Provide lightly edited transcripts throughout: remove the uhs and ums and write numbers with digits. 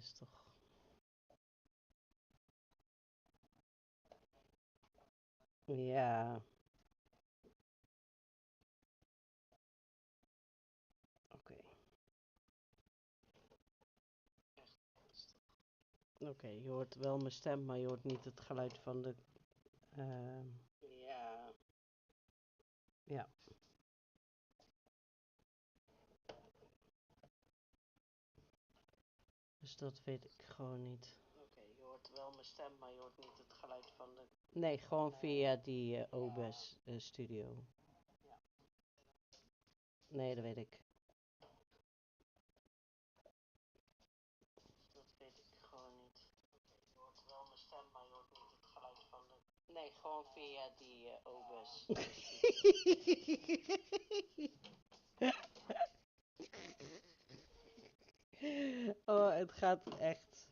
is toch... Ja, oké. Oké, je hoort wel mijn stem, maar je hoort niet het geluid van de... ehm, Ja. Ja, dus dat weet ik gewoon niet. Oké, je hoort wel mijn stem, maar je hoort niet het geluid van de... Nee, gewoon via die OBS studio. Nee, dat weet ik. Dat weet ik gewoon niet. Je hoort wel mijn stem, maar je hoort niet het geluid van de... Nee, gewoon via die OBS. Oh, het gaat echt.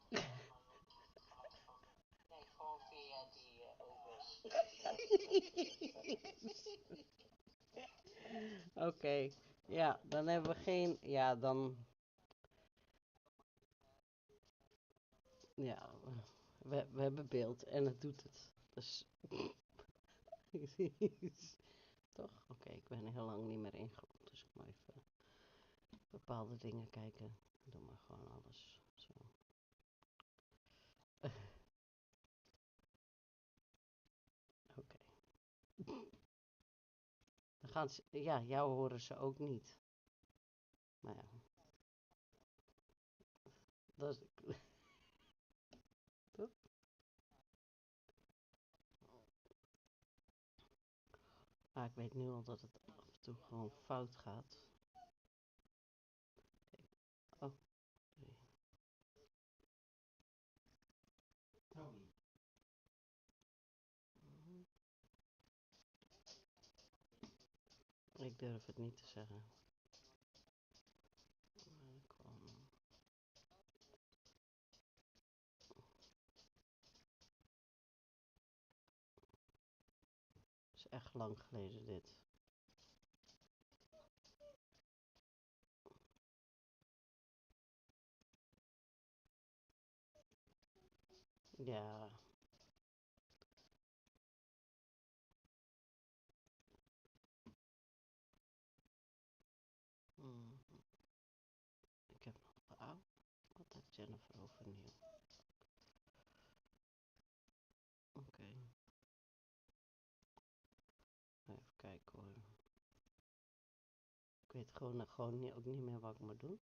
Nee, gewoon via die OBS. Oké, ja, dan hebben we geen... Ja, dan... Ja, we hebben beeld en het doet het. Dus... Toch? Oké, ik ben heel lang niet meer ingelogd, dus ik moet even bepaalde dingen kijken. Doe maar gewoon alles zo. Oké. Dan gaan ze... Ja, jou horen ze ook niet. Maar ja, dat is... Toch? Maar ik weet nu al dat het af en toe gewoon fout gaat. Oh, nee. Ik durf het niet te zeggen. Het is echt lang geleden dit. Ja. Mm, ik heb nog... Oh, wat heeft Jennifer overnieuw? Oké. Even kijken hoor. Ik weet gewoon niet, ook niet meer wat ik moet doen.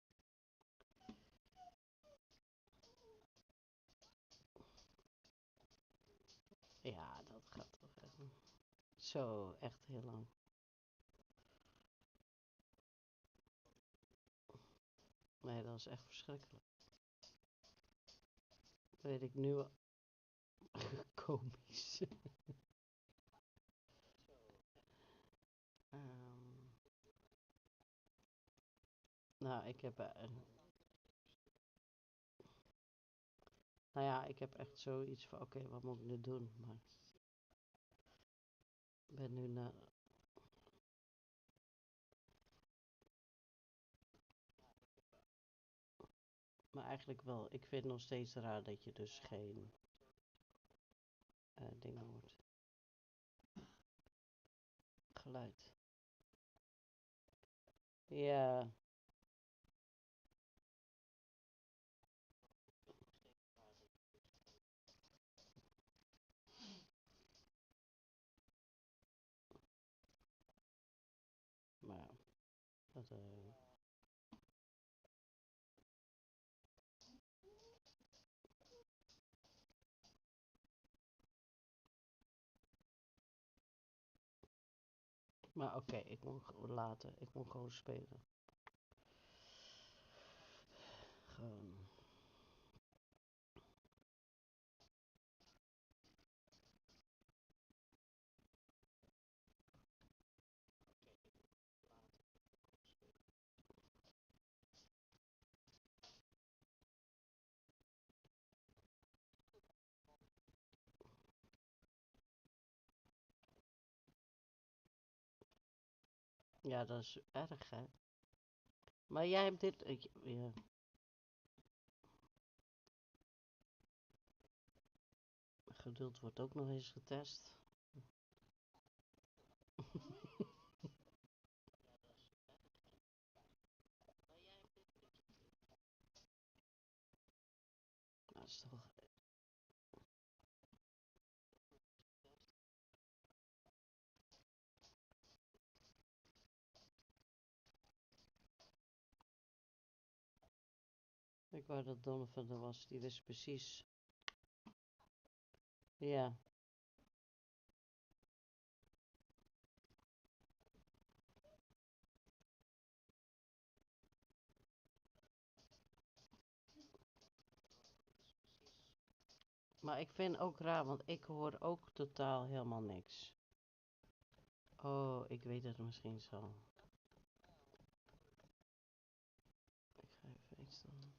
Ja, dat gaat toch even. Zo, echt heel lang. Nee, dat is echt verschrikkelijk. Dat weet ik nu al. Komisch. Ehm, nou, ik heb... nou ja, ik heb echt zoiets van... Oké, wat moet ik nu doen? Maar ik ben nu... maar eigenlijk wel. Ik vind het nog steeds raar dat je dus geen dingen hoort. Geluid. Ja. Maar ja, dat... maar oké, ik moet laten. Ik moet gewoon spelen. Gewoon... Ja, dat is erg, hè? Maar jij hebt dit... ja. Geduld wordt ook nog eens getest. Dat is toch... Ik wou dat Donovan er was, die wist precies. Ja. Maar ik vind ook raar, want ik hoor ook totaal helemaal niks. Oh, ik weet het misschien zo. Ik ga even iets doen.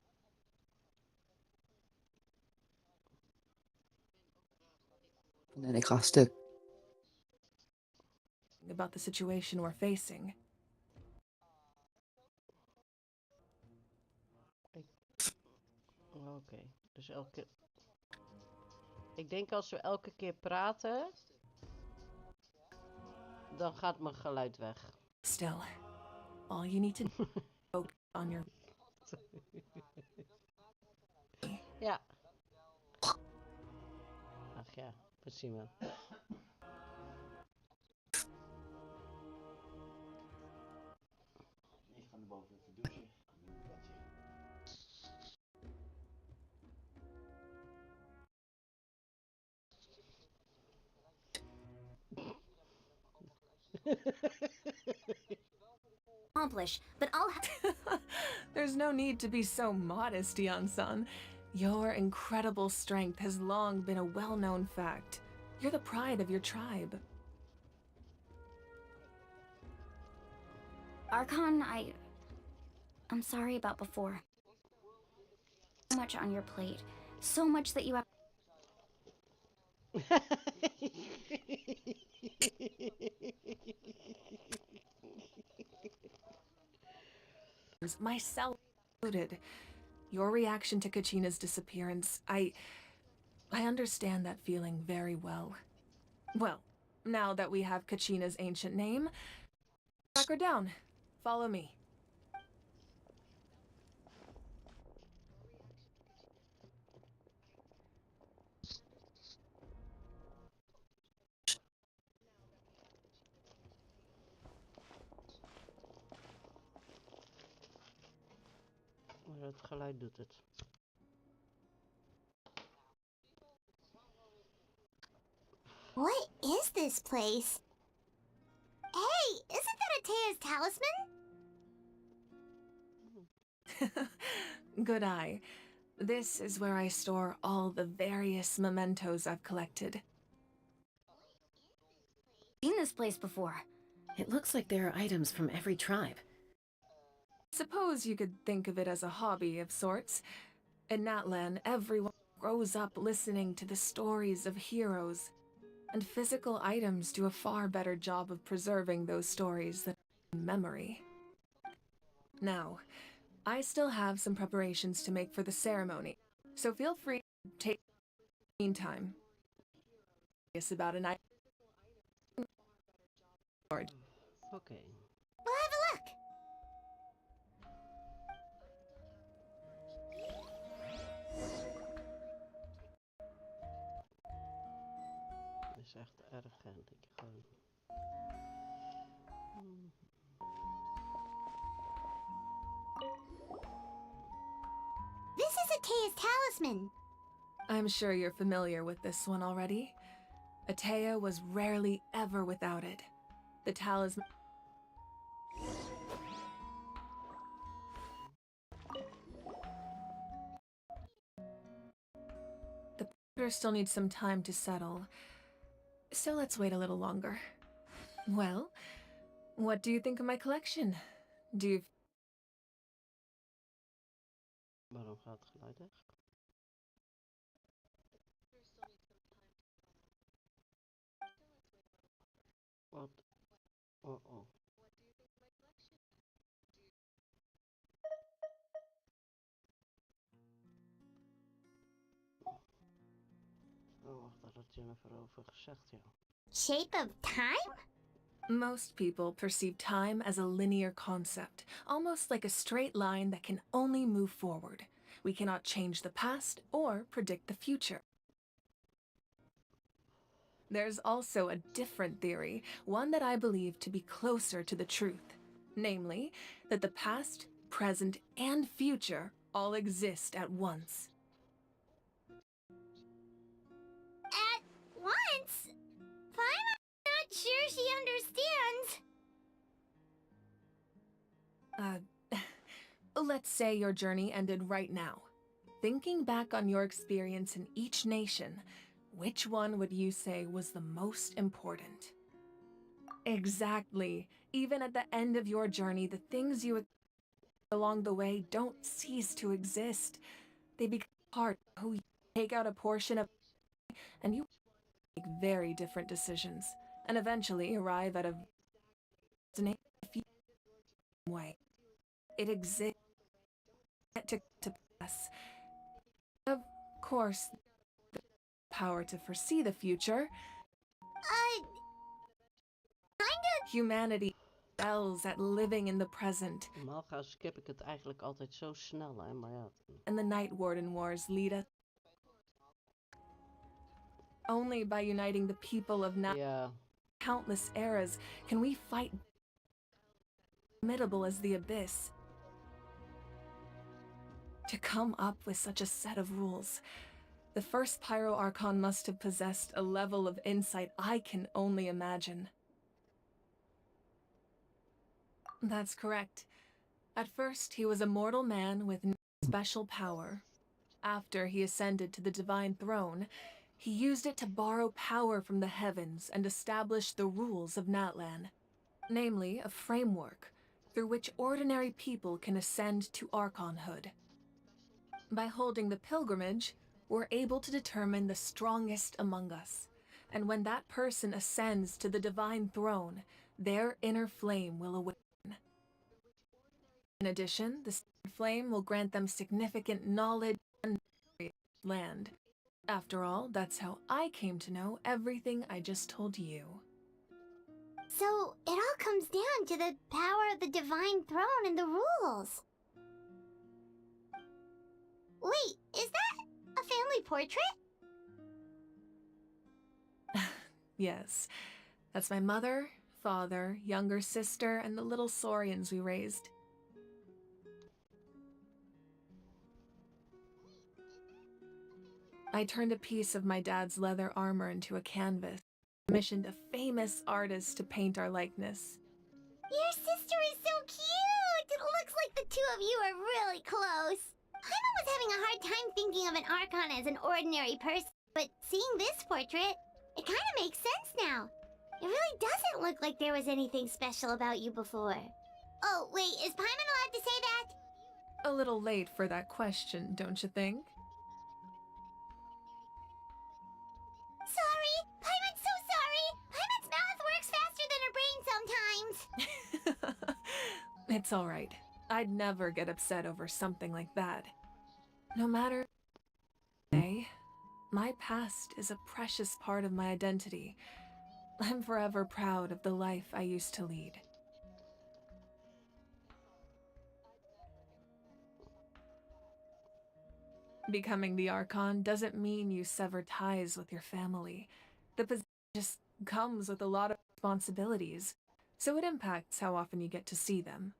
En ik ga stuk. About the situation we're facing. Oké, dus elke... Ik denk als we elke keer praten, dan gaat mijn geluid weg. Still, all you need to do is focus on your... Ja. Ach ja, we zien wel. Ik ga naar boven even douchen. Accomplish, but I'll There's no need to be so modest, Yan-san. Your incredible strength has long been a well-known fact. You're the pride of your tribe. Archon, I'm sorry about before. So much on your plate. So much that you have Myself included. Your reaction to Kachina's disappearance, I understand that feeling very well. Well, now that we have Kachina's ancient name, track her down. Follow me. Maar het geluid doet het. What is this place? Hey, isn't that Atea's talisman? Good eye. This is where I store all the various mementos I've collected. Seen this place before. It looks like there are items from every tribe. Suppose you could think of it as a hobby of sorts. In Natlan, everyone grows up listening to the stories of heroes, and physical items do a far better job of preserving those stories than memory. Now, I still have some preparations to make for the ceremony, so feel free to take the meantime. Yes, about an item. Oké. We'll have a look. Dat is echt erg, hè, dat je gewoon... This is Atea's talisman. I'm sure you're familiar with this one already. Atea was rarely ever without it. The talisman... The powder still needs some time to settle, so let's wait a little longer. Well, what do you think of my collection? Do you... Waarom gaat het geluid weg? Wat? Oh, oh. Jennifer over gezegd, ja. Shape of time? Most people perceive time as a linear concept, almost like a straight line that can only move forward. We cannot change the past or predict the future. There's also a different theory, one that I believe to be closer to the truth. Namely, that the past, present, and future all exist at once. At once? I'm not sure she understands. Let's say your journey ended right now. Thinking back on your experience in each nation, which one would you say was the most important? Exactly. Even at the end of your journey, the things you along the way don't cease to exist. They become part of who you take out a portion of, and you make very different decisions, and eventually arrive at a destination way. It exists to pass. Of course, the power to foresee the future. Humanity excels at living in the present. Normaal skip ik het eigenlijk altijd zo snel, hè, maar ja. And the Night Warden Wars lead us. Only by uniting the people of countless eras can we fight formidable as the Abyss. To come up with such a set of rules, the first Pyro Archon must have possessed a level of insight I can only imagine. That's correct. At first, he was a mortal man with no special power. After he ascended to the divine throne, he used it to borrow power from the heavens and establish the rules of Natlan, namely a framework through which ordinary people can ascend to Archonhood. By holding the pilgrimage, we're able to determine the strongest among us, and when that person ascends to the divine throne, their inner flame will awaken. In addition, the flame will grant them significant knowledge and land. After all, that's how I came to know everything I just told you. So, it all comes down to the power of the divine throne and the rules. Wait, is that a family portrait? Yes, that's my mother, father, younger sister, and the little Saurians we raised. I turned a piece of my dad's leather armor into a canvas, commissioned a famous artist to paint our likeness. Your sister is so cute! It looks like the two of you are really close. Paimon was having a hard time thinking of an Archon as an ordinary person, but seeing this portrait, it kind of makes sense now. It really doesn't look like there was anything special about you before. Oh, wait, is Paimon allowed to say that? A little late for that question, don't you think? Sorry! Paimon's so sorry! Paimon's mouth works faster than her brain sometimes! It's alright. I'd never get upset over something like that. No matter... my past is a precious part of my identity. I'm forever proud of the life I used to lead. Becoming the Archon doesn't mean you sever ties with your family. The position just comes with a lot of responsibilities, so it impacts how often you get to see them.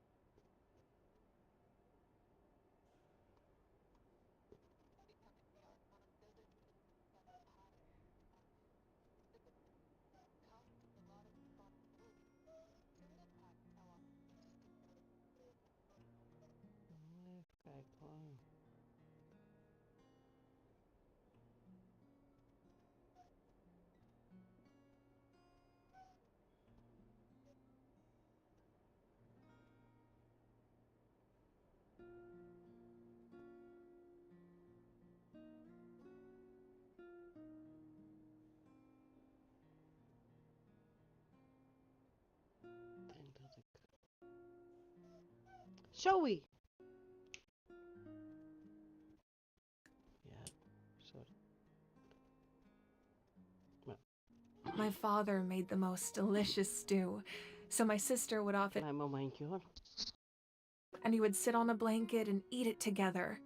Even kijken hoor. Ik denk dat ik... Zoe! Ja, sorry. My father made the most delicious stew, so my sister would often, Klein momentje hoor. and we would sit on a blanket and eat it together.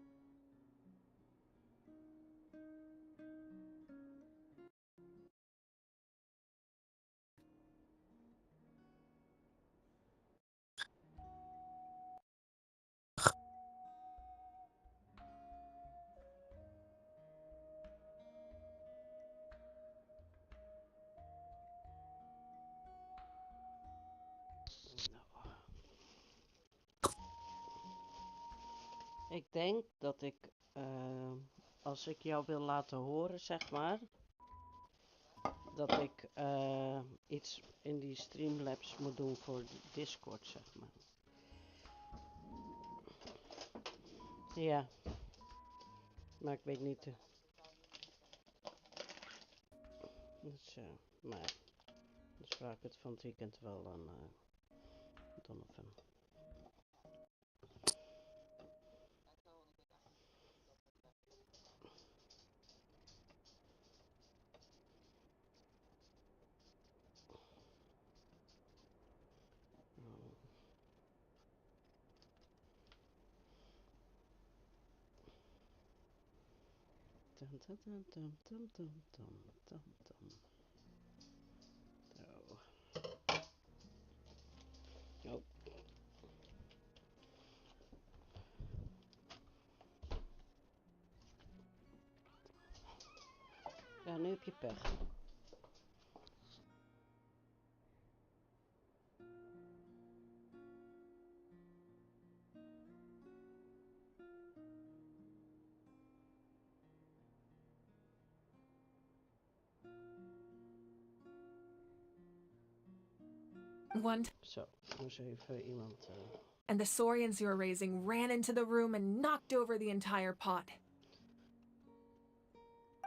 Ik denk dat ik, als ik jou wil laten horen, zeg maar, dat ik iets in die Streamlabs moet doen voor Discord, zeg maar. Ja, maar ik weet niet. Dus, maar dus vraag ik het van het weekend wel aan Donovan. Tum, tum, tum, tum, tum, tum, tum, tum, tum. Zo. Oh. Ja, nu heb je pech. One Zo, moest even iemand... and the saurians you were raising ran into the room and knocked over the entire pot.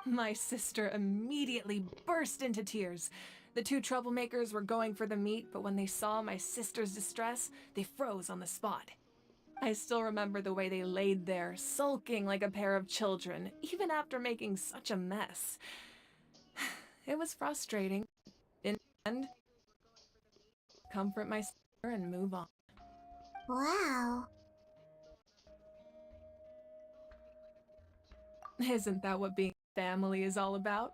My sister immediately burst into tears. The two troublemakers were going for the meat, but when they saw my sister's distress, they froze on the spot. I still remember the way they laid there, sulking like a pair of children, even after making such a mess. It was frustrating. In the end, comfort my sister and move on. Wow. Isn't that what being family is all about?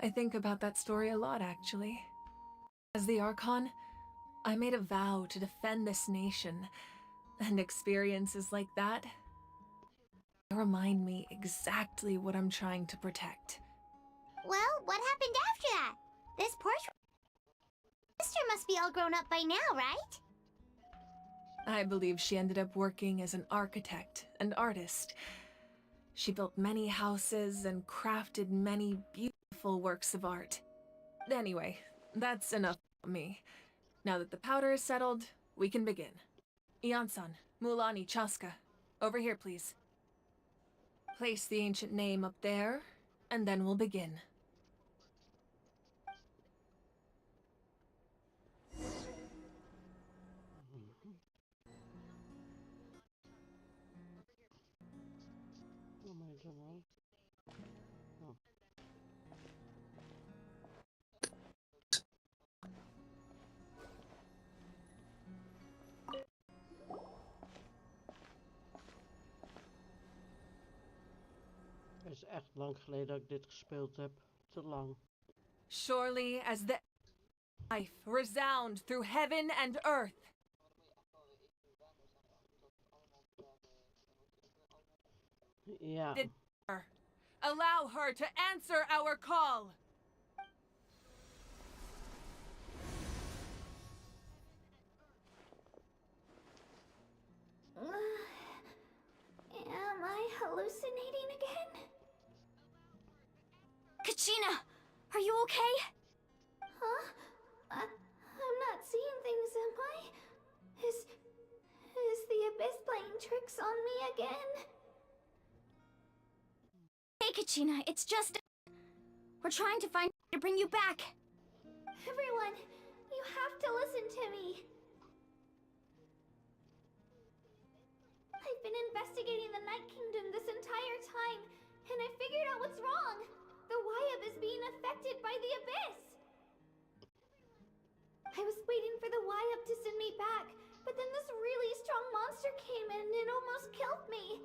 I think about that story a lot, actually. As the Archon, I made a vow to defend this nation, and experiences like that remind me exactly what I'm trying to protect. Well, what happened after that? This portrait sister must be all grown up by now, right? I believe she ended up working as an architect and artist. She built many houses and crafted many beautiful works of art. Anyway, that's enough about me. Now that the powder is settled, we can begin. Ian-san, Mulani, Chaska, over here, please. Place the ancient name up there, and then we'll begin. Oh my god. Oh. Het is echt lang geleden dat ik dit gespeeld heb. Te lang. Surely as the life resound through heaven and earth. Ja. Allow her to answer our call. Am I hallucinating again? Kachina, are you okay? Huh? I'm not seeing things, am I? Is the abyss playing tricks on me again? Hey, Kachina, it's just... We're trying to find to bring you back. Everyone, you have to listen to me. I've been investigating the Night Kingdom this entire time, and I figured out what's wrong. The Wyab is being affected by the abyss! I was waiting for the Wyab to send me back, but then this really strong monster came in and it almost killed me.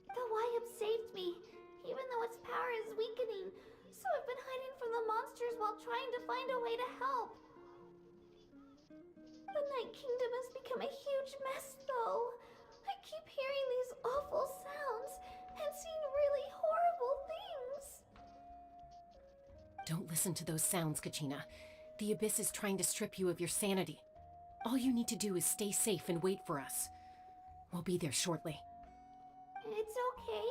The Wyab saved me, even though its power is weakening, so I've been hiding from the monsters while trying to find a way to help. The Night Kingdom has become a huge mess, though. I keep hearing these awful sounds and seeing really horrible things. Don't listen to those sounds, Kachina. The Abyss is trying to strip you of your sanity. All you need to do is stay safe and wait for us. We'll be there shortly. It's okay.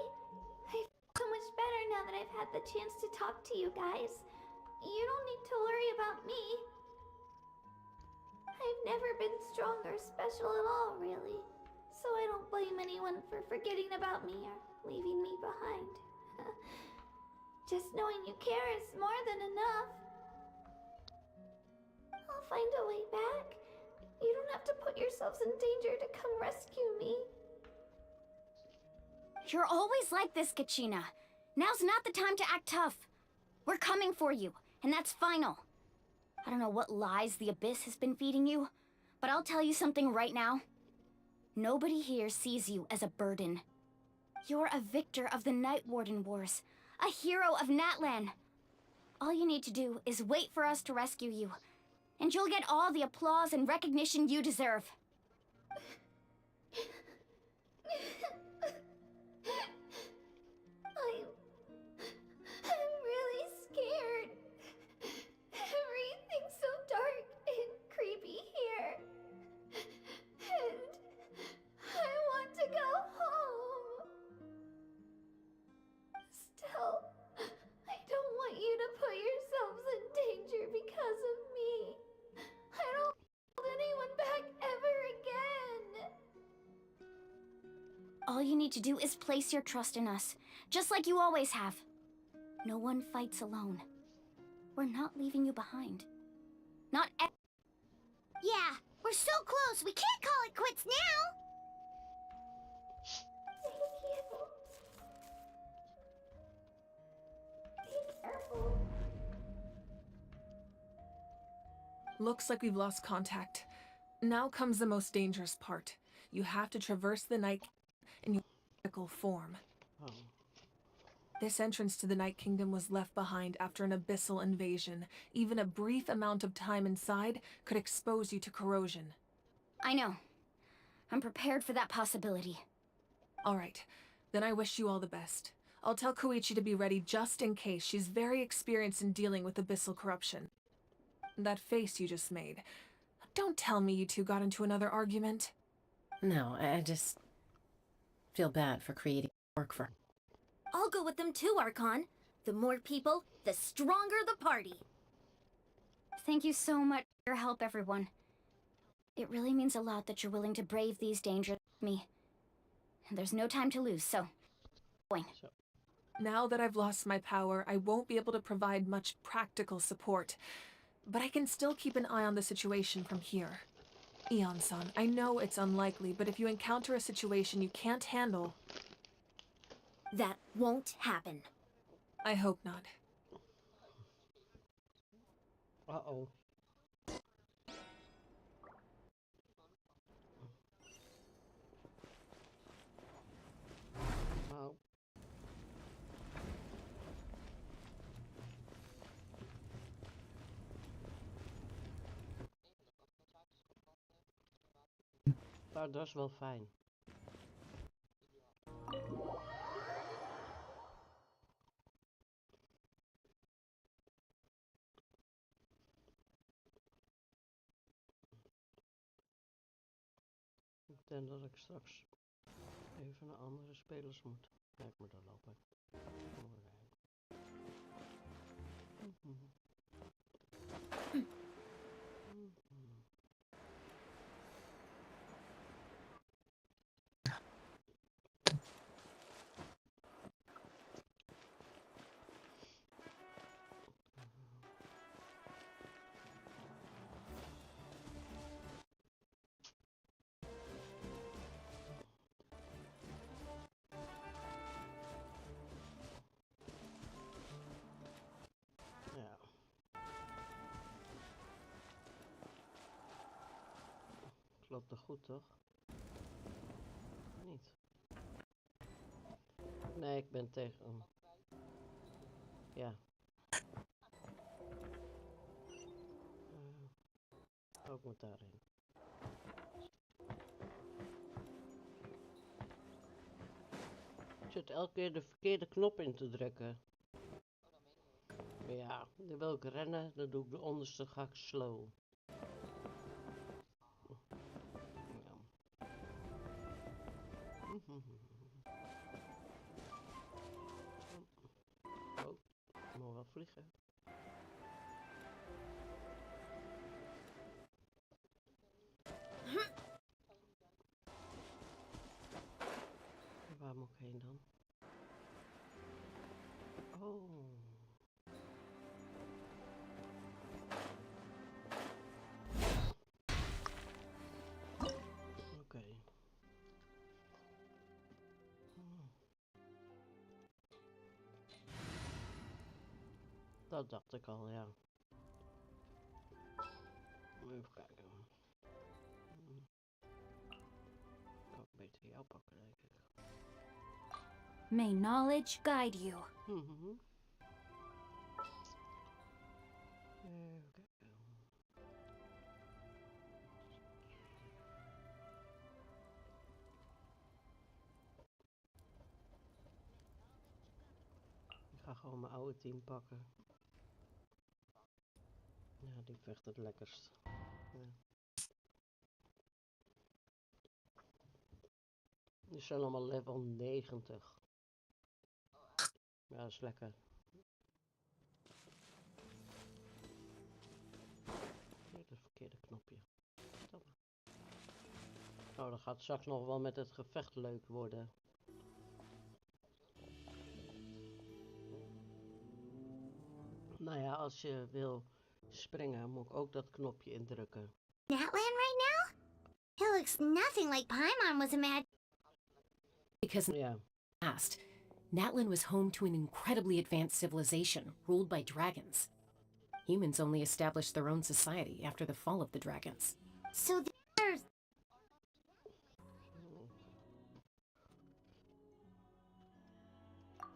I feel so much better now that I've had the chance to talk to you guys. You don't need to worry about me. I've never been strong or special at all, really. So I don't blame anyone for forgetting about me or leaving me behind. Just knowing you care is more than enough. I'll find a way back. You don't have to put yourselves in danger to come rescue me. You're always like this, Kachina. Now's not the time to act tough. We're coming for you, and that's final. I don't know what lies the Abyss has been feeding you, but I'll tell you something right now. Nobody here sees you as a burden. You're a victor of the Night Warden Wars, a hero of Natlan. All you need to do is wait for us to rescue you, and you'll get all the applause and recognition you deserve. I'm really scared. Everything's so dark and creepy here. And I want to go home. Still, I don't want you to put yourselves in danger because of me. I don't hold anyone back ever again. All you need to do is place your trust in us, just like you always have. No one fights alone. We're not leaving you behind. Not e- Yeah, we're so close. We can't call it quits now. Thank you. Be careful. Looks like we've lost contact. Now comes the most dangerous part. You have to traverse the night in your physical form. Oh. This entrance to the Night Kingdom was left behind after an abyssal invasion. Even a brief amount of time inside could expose you to corrosion. I know. I'm prepared for that possibility. All right, then I wish you all the best. I'll tell Koichi to be ready just in case. She's very experienced in dealing with abyssal corruption. That face you just made. Don't tell me you two got into another argument. No, I just feel bad for creating work for her. I'll go with them too, Archon. The more people, the stronger the party. Thank you so much for your help, everyone. It really means a lot that you're willing to brave these dangers with me. And there's no time to lose, so... going. Now that I've lost my power, I won't be able to provide much practical support. But I can still keep an eye on the situation from here. Eon-san, I know it's unlikely, but if you encounter a situation you can't handle... That won't happen. I hope not. Uh-oh. Nou. Nou, dat is wel fijn. Ik denk dat ik straks even naar andere spelers moet. Kijk maar, daar loop ik. loopt toch goed, toch? Niet. Nee, ik ben tegen hem. Ja. Ook moet daarin. Ik zit elke keer de verkeerde knop in te drukken. Ja, dan wil ik rennen, dan doe ik de onderste, ga ik slow. Ja. Oh, ik moet wel vliegen. Waar moet ik heen dan? Oh. Oké. Dat dacht ik al, ja. Even kijken. Ik kan beter jou pakken, denk ik. May knowledge guide you. Even kijken. Ik ga gewoon mijn oude team pakken. Ja, die vecht het lekkerst. Ja. Die zijn allemaal level 90. Ja, dat is lekker. Nee, dat verkeerde knopje. Verdomme. Oh, dat gaat straks nog wel met het gevecht leuk worden. Nou ja, als je wil springen, moet ik ook dat knopje indrukken. Natlan right now? It looks nothing like Paimon was imagining. Because in Ja, the past, Natlan was home to an incredibly advanced civilization ruled by dragons. Humans only established their own society after the fall of the dragons. So there's...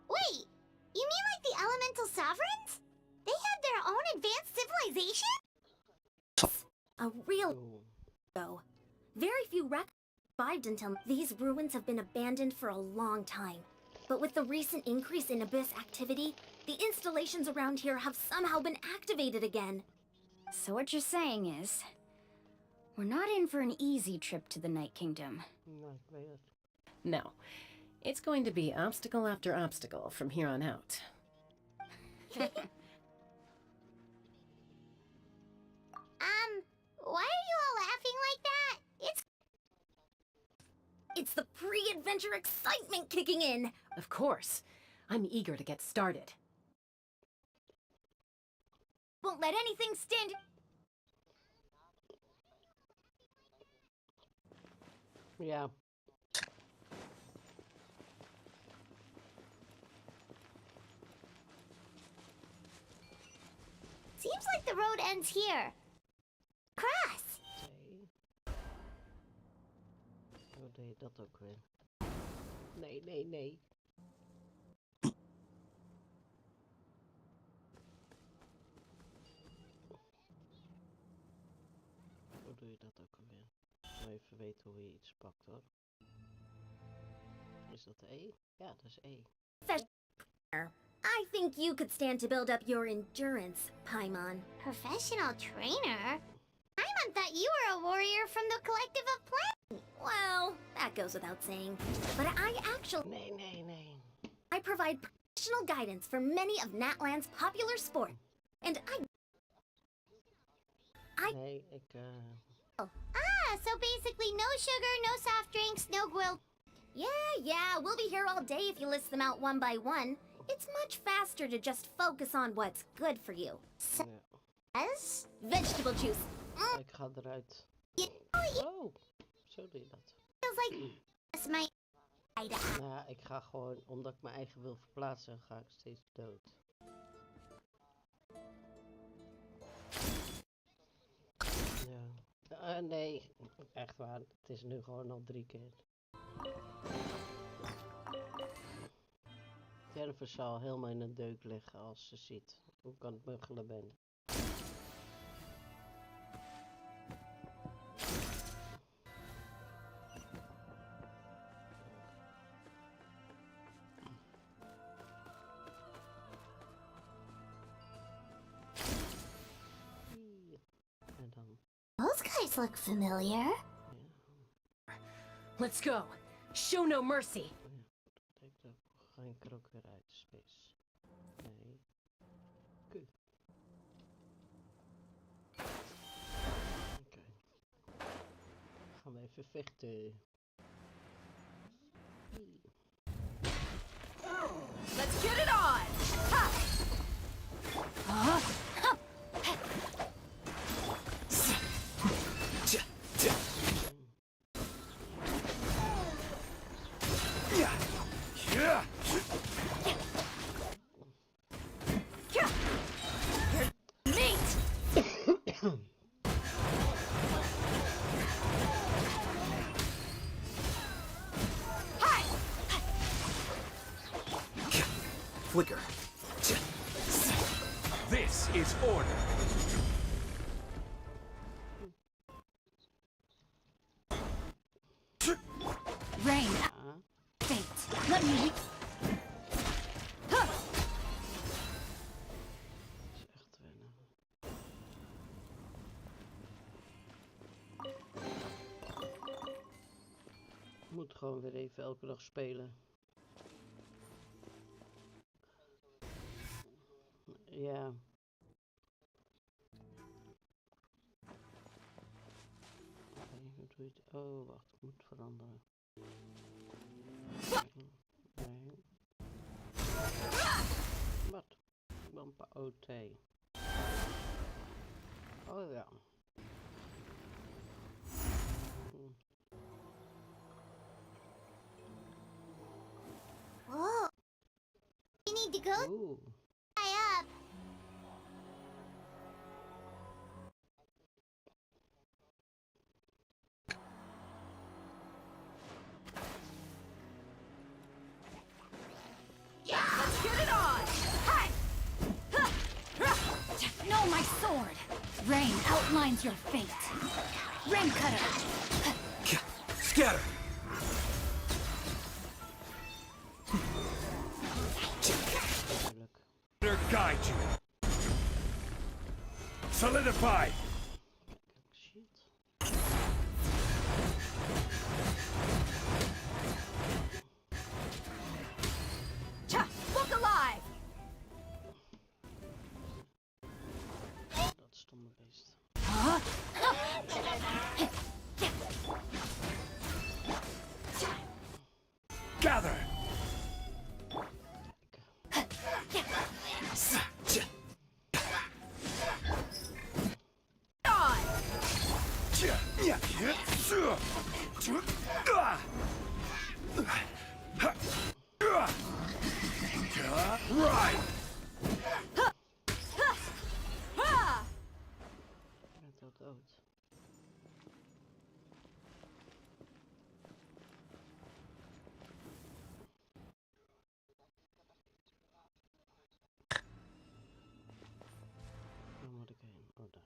Wait, you mean like the elemental sovereigns? They had their own advanced civilization? A real oh, go. Very few records survived until these ruins have been abandoned for a long time. But with the recent increase in abyss activity, the installations around here have somehow been activated again. So what you're saying is, we're not in for an easy trip to the Night Kingdom. nou, ik weet het. No, it's going to be obstacle after obstacle from here on out. Why are you all laughing like that? It's the pre-adventure excitement kicking in. Of course, I'm eager to get started. Won't let anything stand. Ja. Seems like the road ends here. Cross! Hoe deed je dat ook weer? Nee, nee, nee. Hoe doe je dat ook alweer? Ik wil even weten hoe je iets pakt hoor. Is dat E? Ja, dat is E. I think you could stand to build up your endurance, Paimon. Professional trainer? Paimon thought you were a warrior from the collective of planets. Well, that goes without saying. But I actually... Nee, nee, nee. I provide professional guidance for many of Natlan's popular sports. And Nee, ik So basically no sugar, no soft drinks, no grilled... Yeah, we'll be here all day if you list them out one by one. It's much faster to just focus on what's good for you. ja, Yes? Vegetable juice. ik ga eruit. You know, it Oh, zo doe je dat. feels like that's my idea. Nou, ja, ik ga gewoon, omdat ik mijn eigen wil verplaatsen, ga ik steeds dood. Ja. Nee, echt waar. Het is nu gewoon al 3 keer. Jennifer zal helemaal in een deuk liggen als ze ziet hoe ik aan het muggelen ben. En dan... Those guys look familiar. Let's go. Show no mercy. Kijk, dan ga ik er ook weer uit, space. Nee. Oké. Gaan we even vechten. Let's get it on! Ha! Meat! Flicker. This is order. Rain. Ja. Fate. Let me... Dat is echt wennen. Ik moet gewoon weer even elke dag spelen. Ja. Oké, hoe doe je het? Oh, wacht, ik moet veranderen. Nee. Wat? Bampa OT. Oh ja. Whoa. You need to go Oeh. high up. Let's get it on! Hi! No, my sword! Rain outlines your fate. Rain cutter! Scatter. Duidelijk. Guide you. Solidify. Shit. Cha! Look alive! Dat stomme beest. Gather. On! Right. Ha! Ik ben zo dood. Waar moet ik heen? Oh, daar.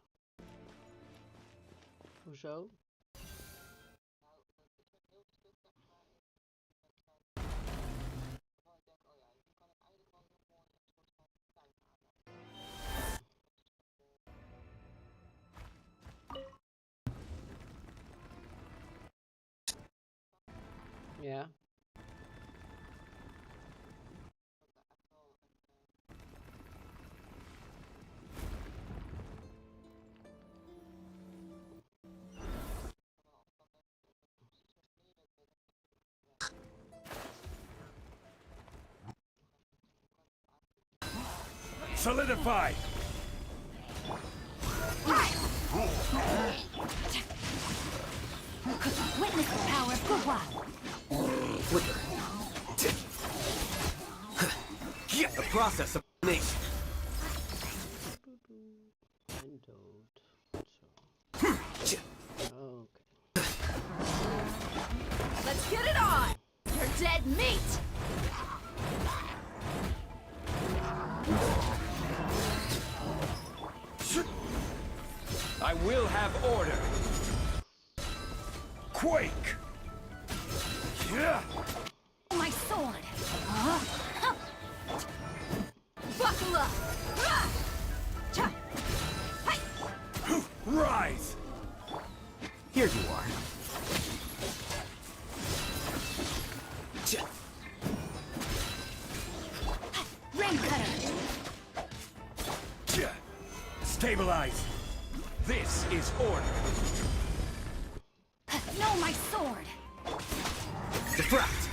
Hoezo? Ja. Solidify. Witness the power of Gugwa! Flicker. The process of nation. En dood. Zo. Okay. Let's get it on! You're dead meat! I will have order. Quake! Yeah! My sword! Buckle up! Rise! Here you are. Rain cutter! Stabilize! This is order! No, my sword! Defract!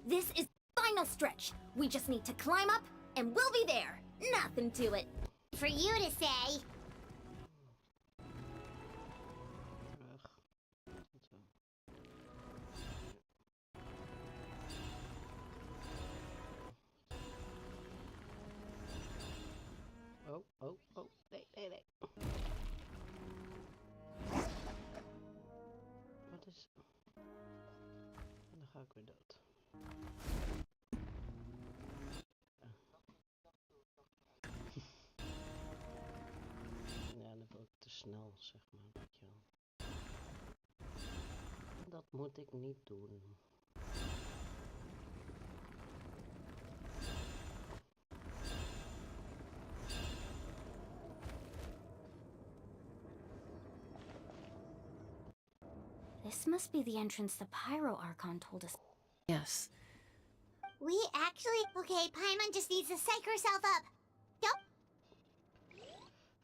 This is the final stretch. We just need to climb up, and we'll be there. Nothing to it. For you to say. Oh, nee. Wat is... En dan ga ik weer dood. Ja, dan wil ik te snel, zeg maar, weet je wel. Dat moet ik niet doen. This must be the entrance the Pyro Archon told us. Yes. We actually... Okay, Paimon just needs to psych herself up. Yup.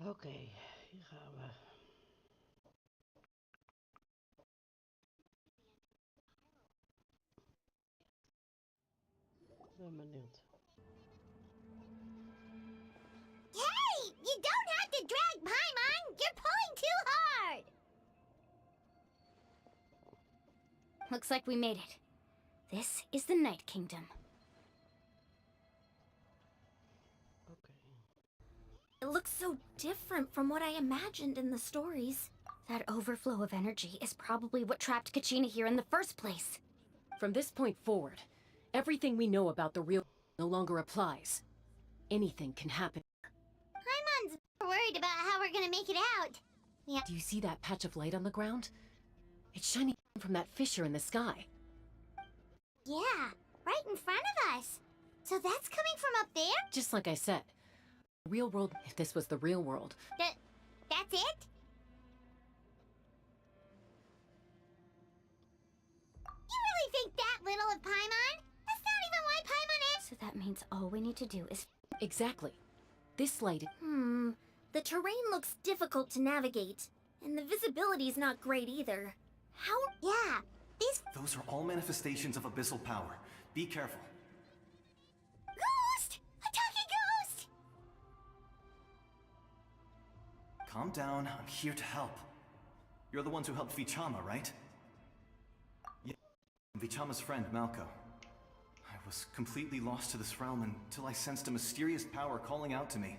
Oké, hier gaan we. Ik ben benieuwd. Hey! You don't have to drag Paimon! You're pulling too hard! Looks like we made it. This is the Night Kingdom. Oké. It looks so different from what I imagined in the stories. That overflow of energy is probably what trapped Kachina here in the first place. From this point forward, everything we know about the real no longer applies. Anything can happen. Paimon's worried about how we're gonna make it out. Yeah. Do you see that patch of light on the ground? It's shining from that fissure in the sky. Yeah, right in front of us. So that's coming from up there? Just like I said, the real world, if this was the real world. That's it? You really think that little of Paimon? That's not even why Paimon is... So that means all we need to do is... Exactly. This light... The terrain looks difficult to navigate, and the visibility's not great either. How... Yeah, these... Those are all manifestations of abyssal power. Be careful. Ghost! A talking ghost! Calm down, I'm here to help. You're the ones who helped Vichama, right? Yeah, I'm Vichama's friend, Malko. I was completely lost to this realm until I sensed a mysterious power calling out to me.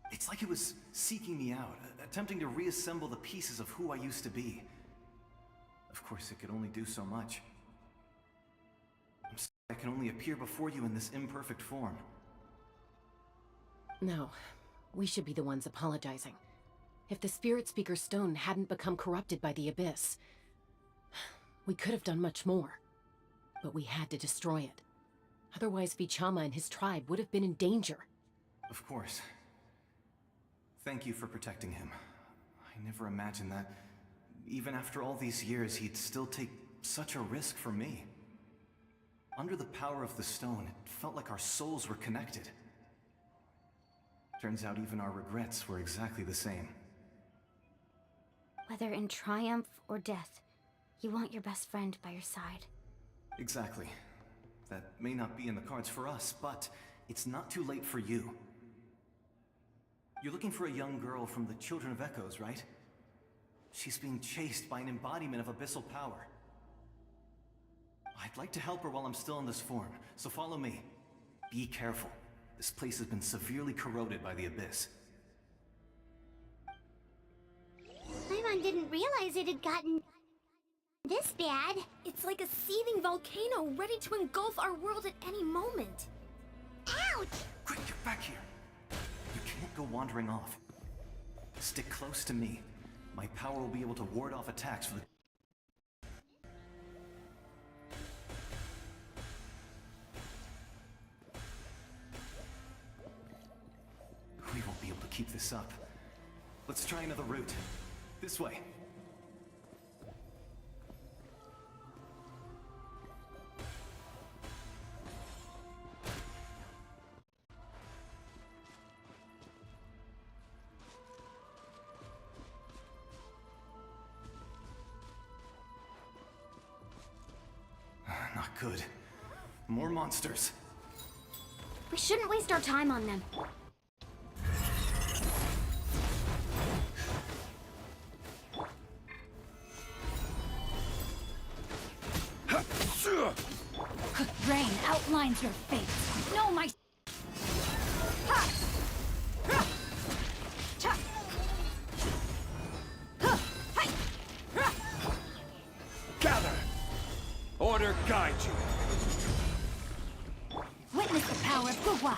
It's like it was seeking me out, attempting to reassemble the pieces of who I used to be. Of course, it could only do so much. I'm sorry I can only appear before you in this imperfect form. No, we should be the ones apologizing. If the Spirit Speaker stone hadn't become corrupted by the Abyss, we could have done much more. But we had to destroy it. Otherwise, Vichama and his tribe would have been in danger. Of course. Thank you for protecting him. I never imagined that, even after all these years, he'd still take such a risk for me. Under the power of the stone, it felt like our souls were connected. Turns out even our regrets were exactly the same. Whether in triumph or death, you want your best friend by your side. Exactly. That may not be in the cards for us, but it's not too late for you. You're looking for a young girl from the Children of Echoes, right? She's being chased by an embodiment of abyssal power. I'd like to help her while I'm still in this form, so follow me. Be careful. This place has been severely corroded by the Abyss. Paimon didn't realize it had gotten this bad. It's like a seething volcano ready to engulf our world at any moment. Ouch! Quick, get back here! You can't go wandering off. Stick close to me. My power will be able to ward off attacks for the... We won't be able to keep this up. Let's try another route. This way. Not good. More monsters. We shouldn't waste our time on them. Rain outlines your fate. No, my... Gather! Order guide you. Witness the power of Guhua.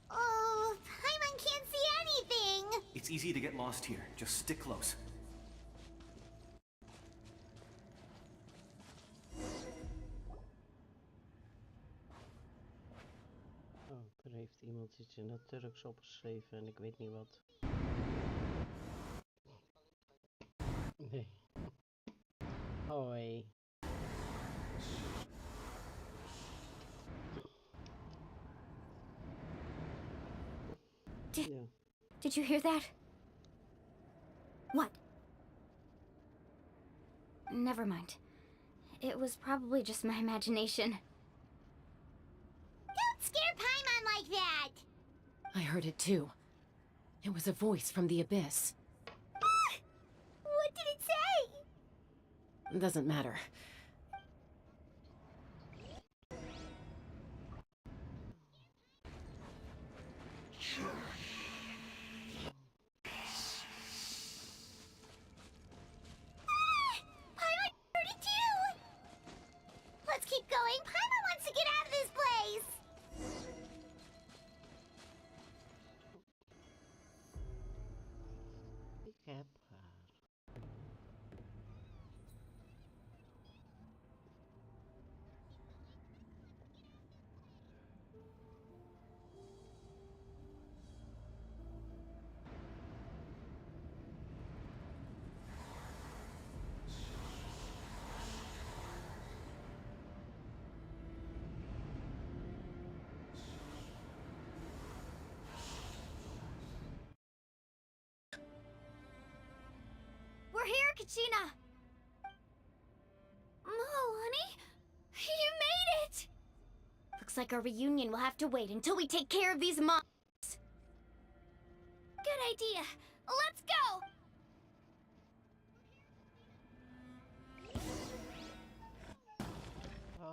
Oh, Paimon can't see anything. It's easy to get lost here. Just stick close. Oh, er heeft iemand iets in het Turks opgeschreven en ik weet niet wat. Nee. Hoi. Ja. Did you hear that? What? Never mind. It was probably just my imagination. Don't scare Paimon like that. I heard it too. It was a voice from the Abyss. What did it say? Doesn't matter. Paimon heard it too. Let's keep going. Paimon wants to get out of this place. Ik heb haar. We're here, Kachina! Oh, honey? You made it! Looks like our reunion will have to wait until we take care of these mobs. Good idea. Let's go!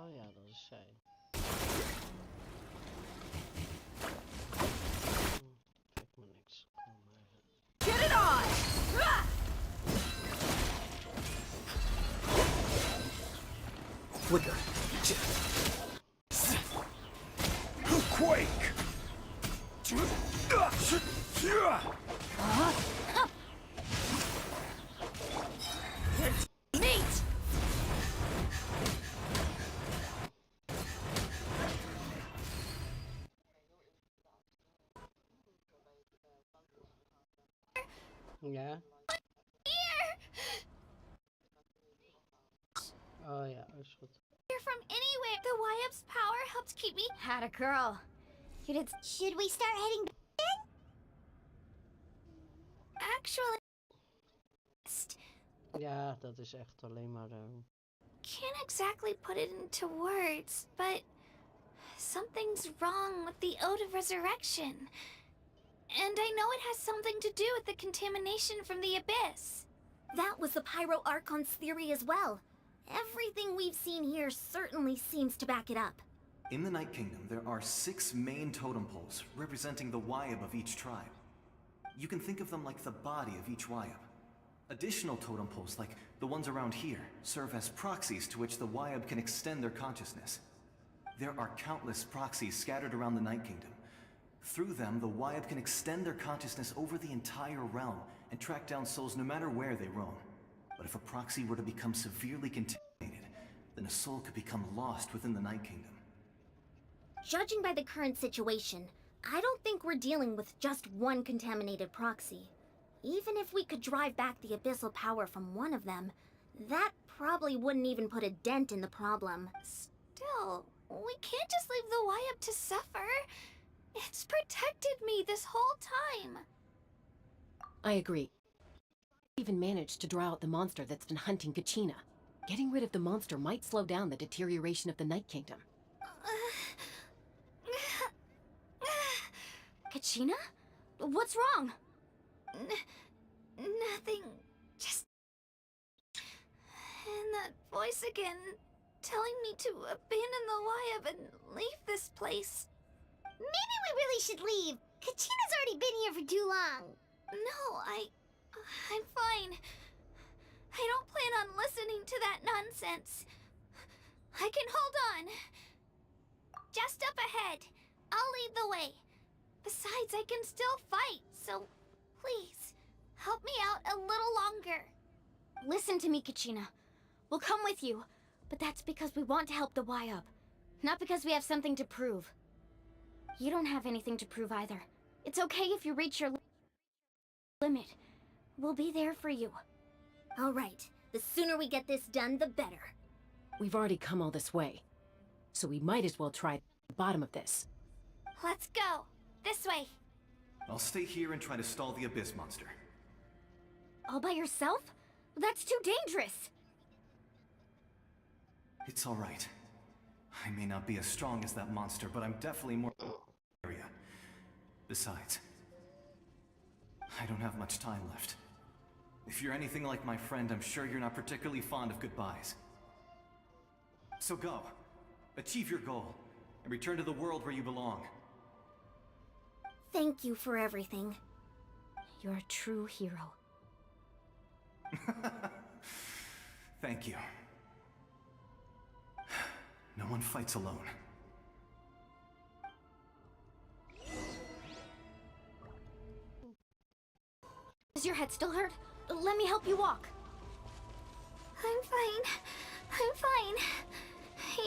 Oh ja, dat is zij. Kijk maar niks. Kom maar. Get it on! Flicker. Quake! Neat! Ja? Oh ja, is goed. Here from anywhere. The YF's power helped keep me. Had a girl. You did. Should we start heading back? Actually, Ja, dat is echt alleen maar... can't exactly put it into words, but something's wrong with the Ode of Resurrection. And I know it has something to do with the contamination from the Abyss. That was the Pyro Archon's theory as well. Everything we've seen here certainly seems to back it up. In the Night Kingdom, there are 6 main totem poles representing the Wyab of each tribe. You can think of them like the body of each Wyab. Additional totem poles, like the ones around here, serve as proxies to which the Wyab can extend their consciousness. There are countless proxies scattered around the Night Kingdom. Through them, the Wyab can extend their consciousness over the entire realm and track down souls no matter where they roam. But if a proxy were to become severely contaminated, then a soul could become lost within the Night Kingdom. Judging by the current situation, I don't think we're dealing with just one contaminated proxy. Even if we could drive back the abyssal power from one of them, that probably wouldn't even put a dent in the problem. Still, we can't just leave the Wyab to suffer. It's protected me this whole time. I agree. Even managed to draw out the monster that's been hunting Kachina. Getting rid of the monster might slow down the deterioration of the Night Kingdom. Kachina? What's wrong? Nothing. Just... And that voice again, telling me to abandon the Wyab and leave this place. Maybe we really should leave. Kachina's already been here for too long. No, I'm fine. I don't plan on listening to that nonsense. I can hold on. Just up ahead. I'll lead the way. Besides, I can still fight, so please, help me out a little longer. Listen to me, Kachina. We'll come with you, but that's because we want to help the Wyab, not because we have something to prove. You don't have anything to prove either. It's okay if you reach your limit. We'll be there for you. All right. The sooner we get this done, the better. We've already come all this way, so we might as well try the bottom of this. Let's go. This way. I'll stay here and try to stall the Abyss monster. All by yourself? That's too dangerous. It's all right. I may not be as strong as that monster, but I'm definitely more area. Besides, I don't have much time left. If you're anything like my friend, I'm sure you're not particularly fond of goodbyes. So go. Achieve your goal, and return to the world where you belong. Thank you for everything. You're a true hero. Thank you. No one fights alone. Does your head still hurt? Let me help you walk. I'm fine. I'm fine.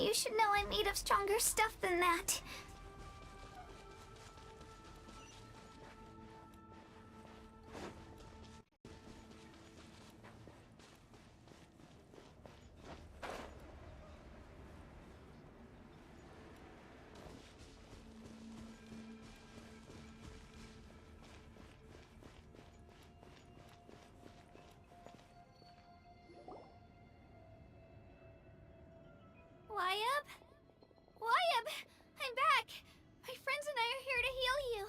You should know I'm made of stronger stuff than that. Wyab? Wyab! I'm back! My friends and I are here to heal you.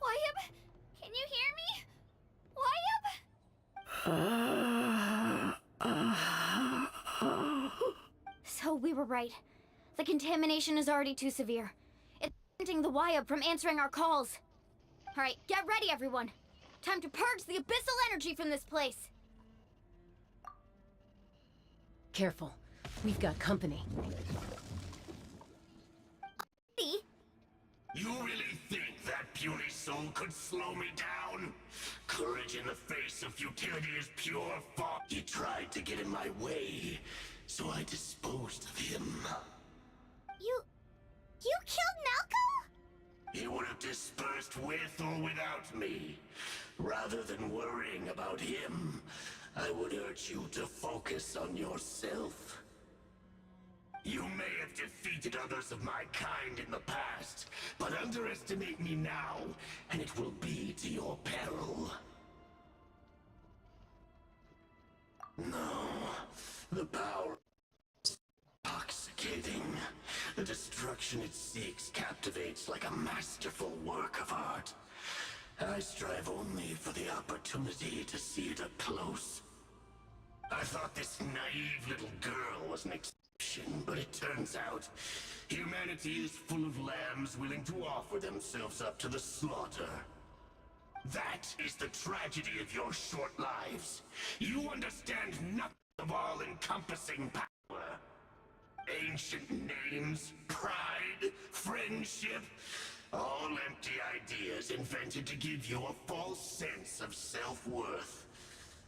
Wyab, can you hear me? Wyab? So we were right. The contamination is already too severe. It's preventing the Wayab from answering our calls. Alright, get ready, everyone. Time to purge the abyssal energy from this place. Careful. We've got company. You really think that puny soul could slow me down? Courage in the face of futility is pure folly. He tried to get in my way, so I disposed of him. You killed Malco? He would have dispersed with or without me. Rather than worrying about him, I would urge you to focus on yourself. You may have defeated others of my kind in the past, but underestimate me now, and it will be to your peril. No, the power is intoxicating. The destruction it seeks captivates like a masterful work of art. I strive only for the opportunity to see it up close. I thought this naive little girl was an exception, but it turns out humanity is full of lambs willing to offer themselves up to the slaughter. That is the tragedy of your short lives. You understand nothing of all-encompassing power. Ancient names, pride, friendship, all empty ideas invented to give you a false sense of self-worth.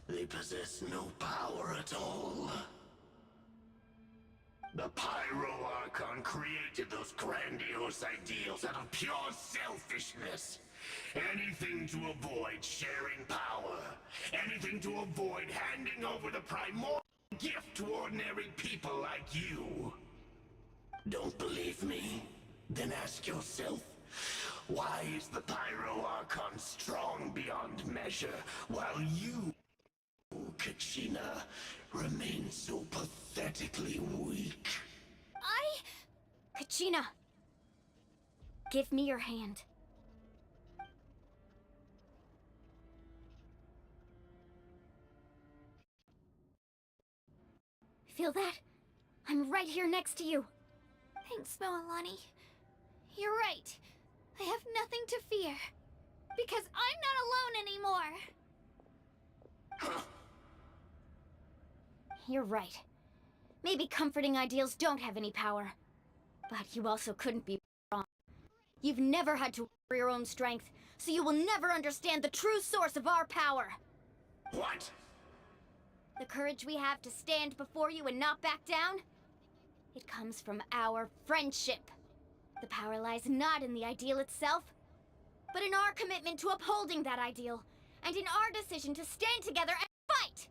They possess no power at all. The Pyro Archon created those grandiose ideals out of pure selfishness. Anything to avoid sharing power. Anything to avoid handing over the primordial gift to ordinary people like you. Don't believe me? Then ask yourself, why is the Pyro Archon strong beyond measure, while you, Kachina, remain so pathetically weak? Kachina! Give me your hand. Feel that? I'm right here next to you. Thanks, Moalani. You're right. I have nothing to fear. Because I'm not alone anymore. You're right. Maybe comforting ideals don't have any power. But you also couldn't be wrong. You've never had to work for your own strength, so you will never understand the true source of our power. What? The courage we have to stand before you and not back down? It comes from our friendship. The power lies not in the ideal itself, but in our commitment to upholding that ideal, and in our decision to stand together and fight!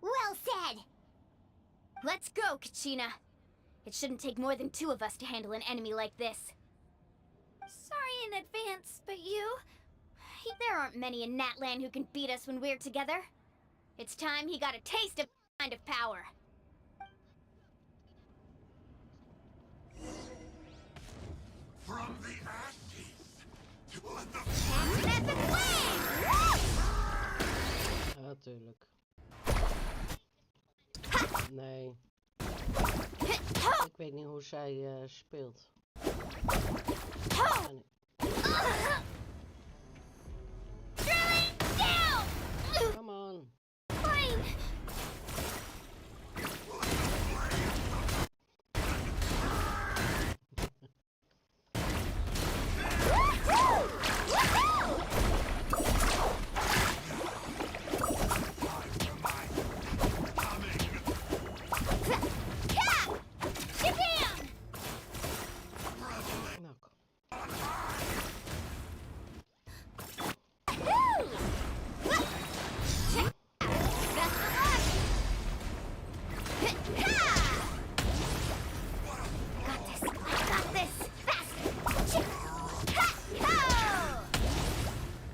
Well said! Let's go, Kachina. It shouldn't take more than 2 of us to handle an enemy like this. Sorry in advance, but you... There aren't many in Natlan who can beat us when we're together. It's time he got a taste of that kind of power. From the ashes to the... Ja, tuurlijk. Nee. Ik weet niet hoe zij speelt. En- Come on. Fine! Nou, kom.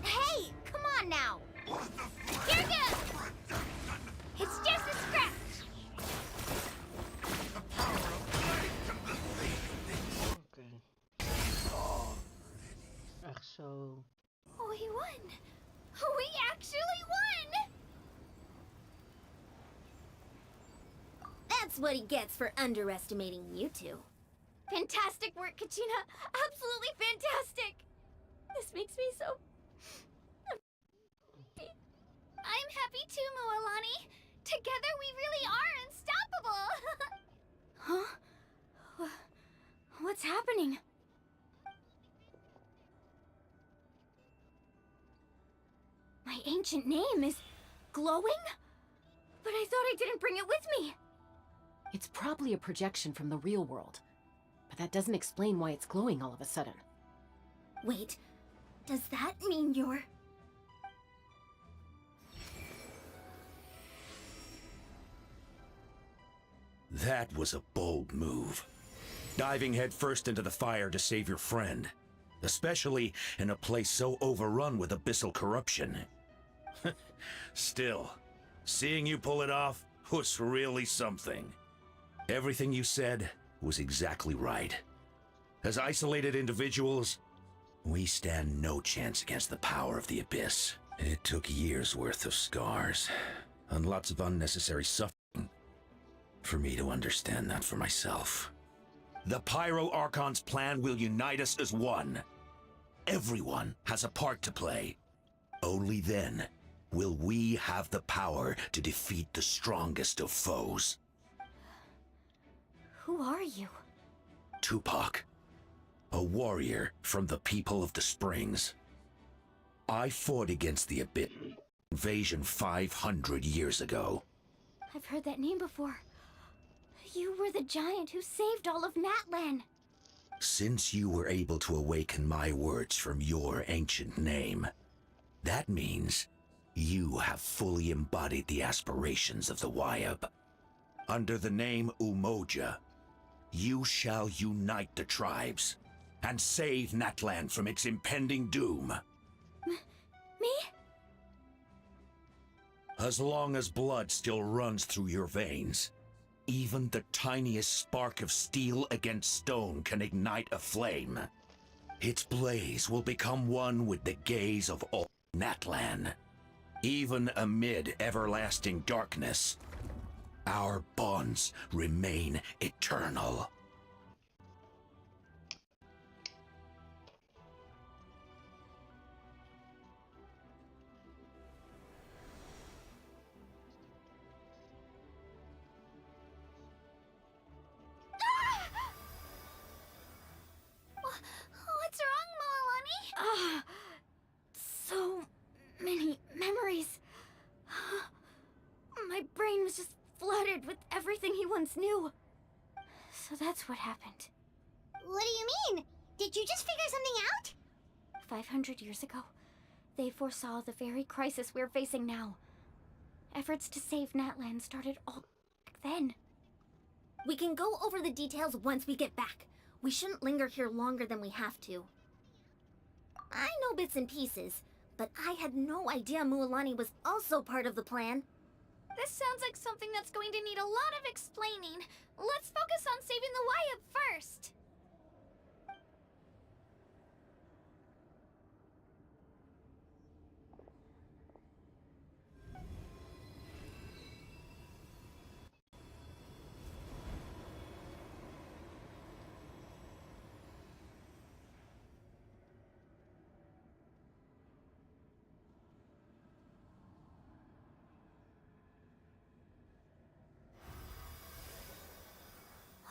Hey, come on now! You're good! It's just a scratch! Oké. Echt zo. We won! We actually won! That's what he gets for underestimating you two. Fantastic work, Kachina! Absolutely fantastic! This makes me so... I'm happy too, Mualani! Together we really are unstoppable! Huh? What's happening? My ancient name is glowing? But I thought I didn't bring it with me! It's probably a projection from the real world. But that doesn't explain why it's glowing all of a sudden. Wait, does that mean you're... That was a bold move. Diving headfirst into the fire to save your friend. Especially in a place so overrun with abyssal corruption. Still, seeing you pull it off was really something. Everything you said was exactly right. As isolated individuals, we stand no chance against the power of the Abyss. It took years' worth of scars, and lots of unnecessary suffering, for me to understand that for myself. The Pyro Archon's plan will unite us as one. Everyone has a part to play. Only then will we have the power to defeat the strongest of foes. Who are you? Tupac, a warrior from the people of the Springs. I fought against the Abyss invasion 500 years ago. I've heard that name before. You were the giant who saved all of Natlan. Since you were able to awaken my words from your ancient name, that means you have fully embodied the aspirations of the Wayab. Under the name Umoja, you shall unite the tribes and save Natlan from its impending doom. Me? As long as blood still runs through your veins, even the tiniest spark of steel against stone can ignite a flame. Its blaze will become one with the gaze of all Natlan. Even amid everlasting darkness, our bonds remain eternal. What's wrong, Moalani? So many memories. My brain was just flooded with everything he once knew. So that's what happened. What do you mean? Did you just figure something out? 500 years ago, they foresaw the very crisis we're facing now. Efforts to save Natlan started all back then. We can go over the details once we get back. We shouldn't linger here longer than we have to. I know bits and pieces, but I had no idea Mualani was also part of the plan. This sounds like something that's going to need a lot of explaining. Let's focus on saving the Wayab first.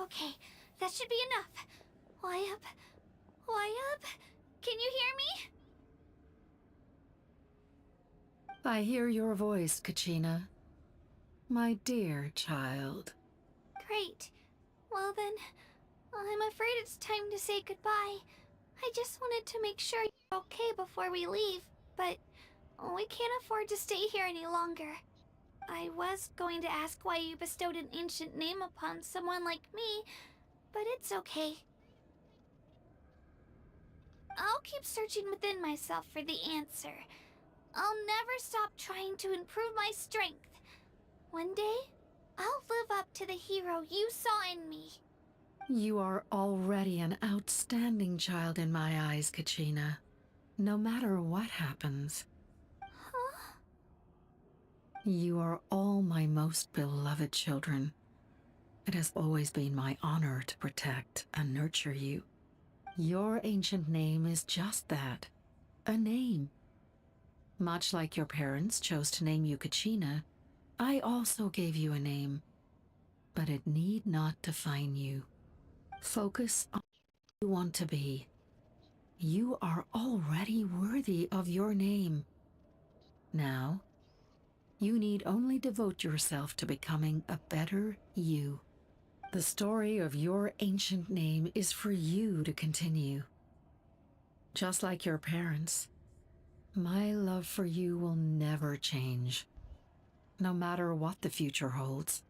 Okay, that should be enough. Wayab? Wayab? Can you hear me? I hear your voice, Kachina. My dear child. Great. Well then, I'm afraid it's time to say goodbye. I just wanted to make sure you're okay before we leave, but we can't afford to stay here any longer. I was going to ask why you bestowed an ancient name upon someone like me, but it's okay. I'll keep searching within myself for the answer. I'll never stop trying to improve my strength. One day, I'll live up to the hero you saw in me. You are already an outstanding child in my eyes, Kachina. No matter what happens. Huh? You are all my most beloved children. It has always been my honor to protect and nurture you. Your ancient name is just that, a name. Much like your parents chose to name you Kachina, I also gave you a name, but it need not define you. Focus on who you want to be. You are already worthy of your name. Now, you need only devote yourself to becoming a better you. The story of your ancient name is for you to continue. Just like your parents, my love for you will never change, no matter what the future holds.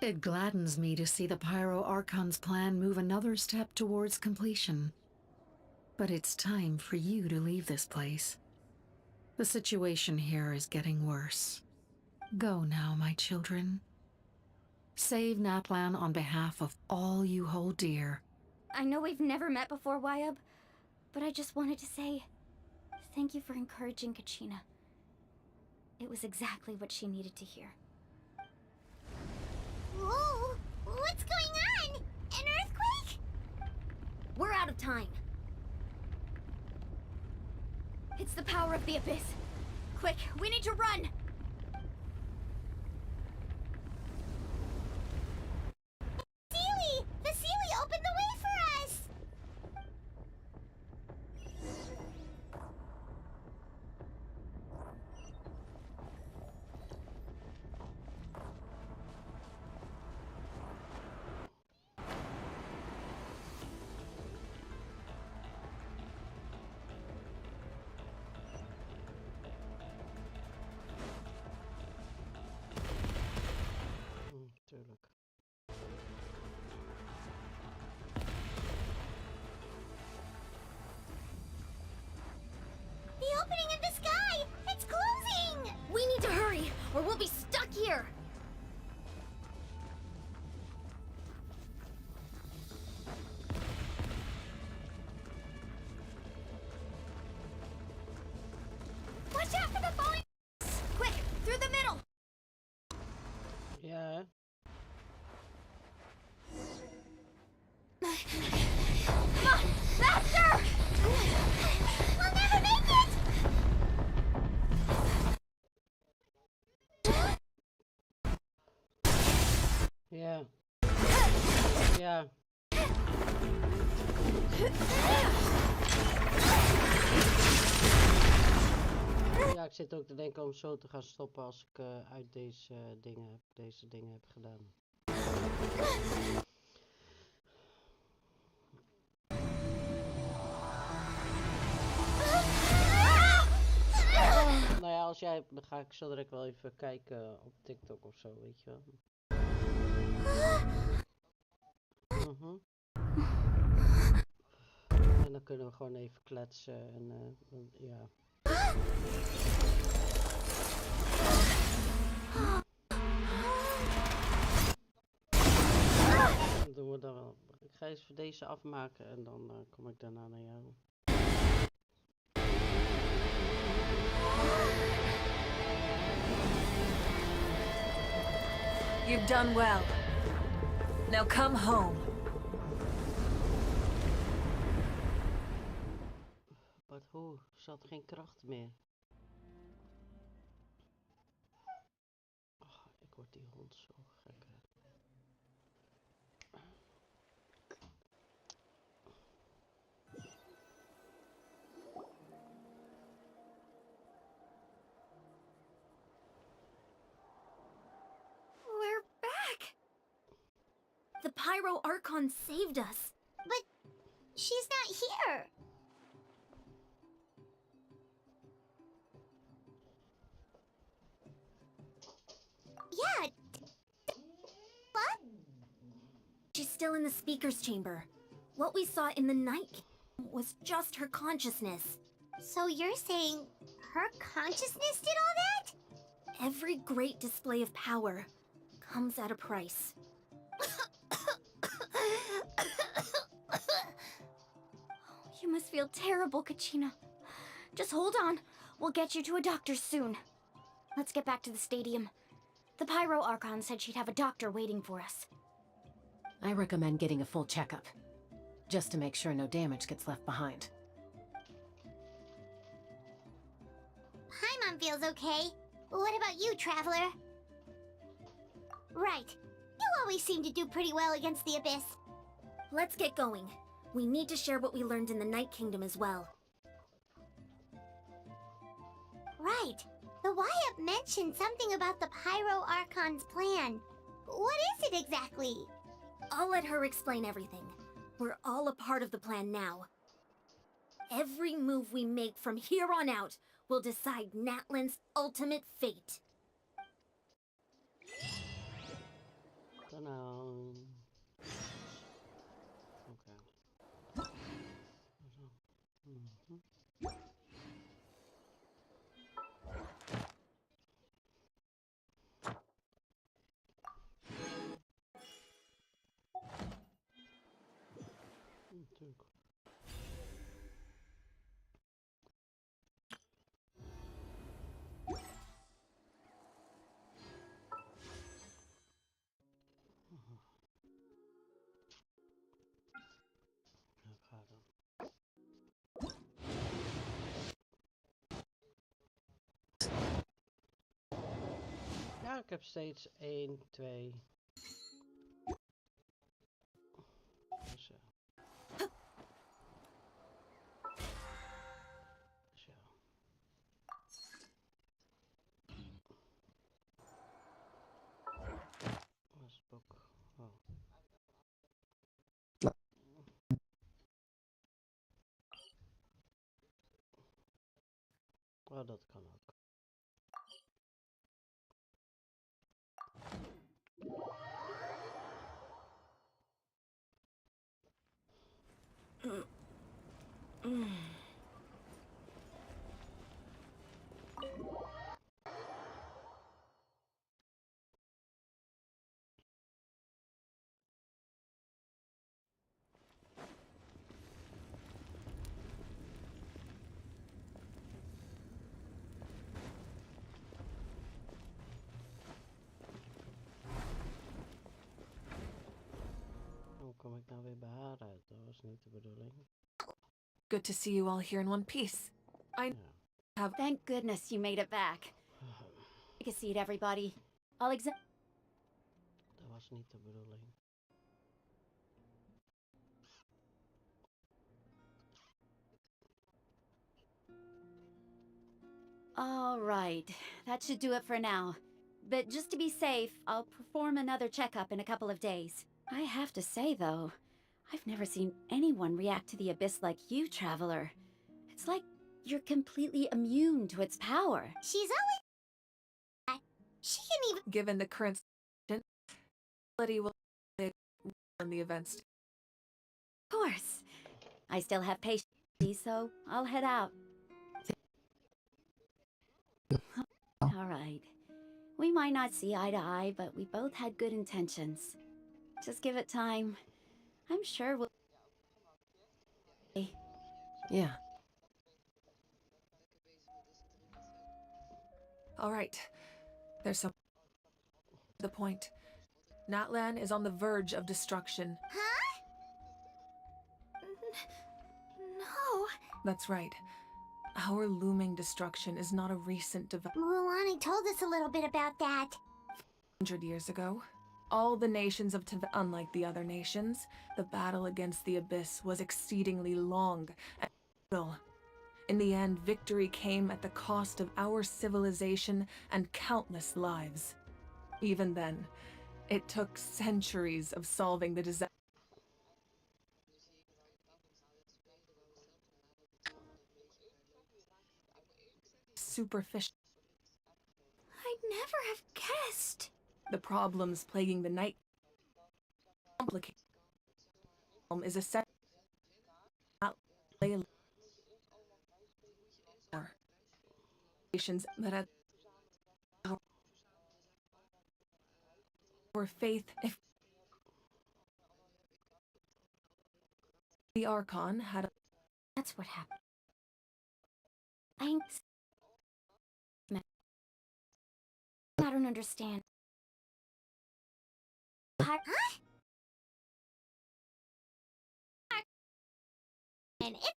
It gladdens me to see the Pyro Archon's plan move another step towards completion. But it's time for you to leave this place. The situation here is getting worse. Go now, my children. Save Natlan on behalf of all you hold dear. I know we've never met before, Wyub, but I just wanted to say thank you for encouraging Kachina. It was exactly what she needed to hear. Whoa! What's going on? An earthquake? We're out of time. It's the power of the Abyss. Quick, we need to run! Sealy! The Sealy opened the way for us! Tuurlijk. The opening in the sky! It's closing! We need to hurry, or we'll be stuck here! Watch out for the falling! Quick, through the middle! Ja, hè? Come on, faster! We'll never make it! Ja. Ja. Ja, ik zit ook te denken om zo te gaan stoppen als ik uit deze dingen heb gedaan. Nou ja, als jij, dan ga ik zo direct wel even kijken op TikTok of zo, weet je wel. En dan kunnen we gewoon even kletsen en ja. Dat doen we dan wel. Ik ga eens voor deze afmaken en dan kom ik daarna naar jou. You've done well. Now come home. Wat hoe? Ze had geen kracht meer. Oh, ik word die hond zo gek. We're back! The Pyro Archon saved us. But she's not here. Yeah. What? She's still in the speaker's chamber. What we saw in the night was just her consciousness. So you're saying her consciousness did all that? Every great display of power comes at a price. You must feel terrible, Kachina. Just hold on. We'll get you to a doctor soon. Let's get back to the stadium. The Pyro Archon said she'd have a doctor waiting for us. I recommend getting a full checkup, just to make sure no damage gets left behind. Paimon feels okay. What about you, Traveler? Right. You always seem to do pretty well against the Abyss. Let's get going. We need to share what we learned in the Night Kingdom as well. Right. The Wyatt mentioned something about the Pyro Archon's plan. What is it exactly? I'll let her explain everything. We're all a part of the plan now. Every move we make from here on out will decide Natlan's ultimate fate. Ta-da. Okay. Mhm. Natuurlijk. Ja, ga dan. Ja, ik heb steeds 1, 2. Zo. Zo. Was het boek? Oh. Oh, dat kan ook. Hoe kom ik nou weer bij haar uit? Dat was niet de bedoeling. Good to see you all here in one piece. I have. Thank goodness you made it back. Take a seat, everybody. I'll examine. Dat was niet de bedoeling. All right, that should do it for now. But just to be safe, I'll perform another checkup in a couple of days. I have to say, though, I've never seen anyone react to the Abyss like you, Traveler. It's like you're completely immune to its power. She's always... She can even... Given the current situation, will play in the events. Of course. I still have patience, so I'll head out. All right. We might not see eye to eye, but we both had good intentions. Just give it time. I'm sure we'll... Yeah. All right. There's some... The point. Natlan is on the verge of destruction. Huh? No. That's right. Our looming destruction is not a recent development. Mulan told us a little bit about that. 100 years ago, all the nations of Tibet, unlike the other nations, the battle against the Abyss was exceedingly long and brutal. In the end, victory came at the cost of our civilization and countless lives. Even then, it took centuries of solving the disaster. Superficial. I'd never have guessed. The problems plaguing the night complicated is essential. That had our faith, if the Archon had a... That's what happened. Thanks. I don't understand. And it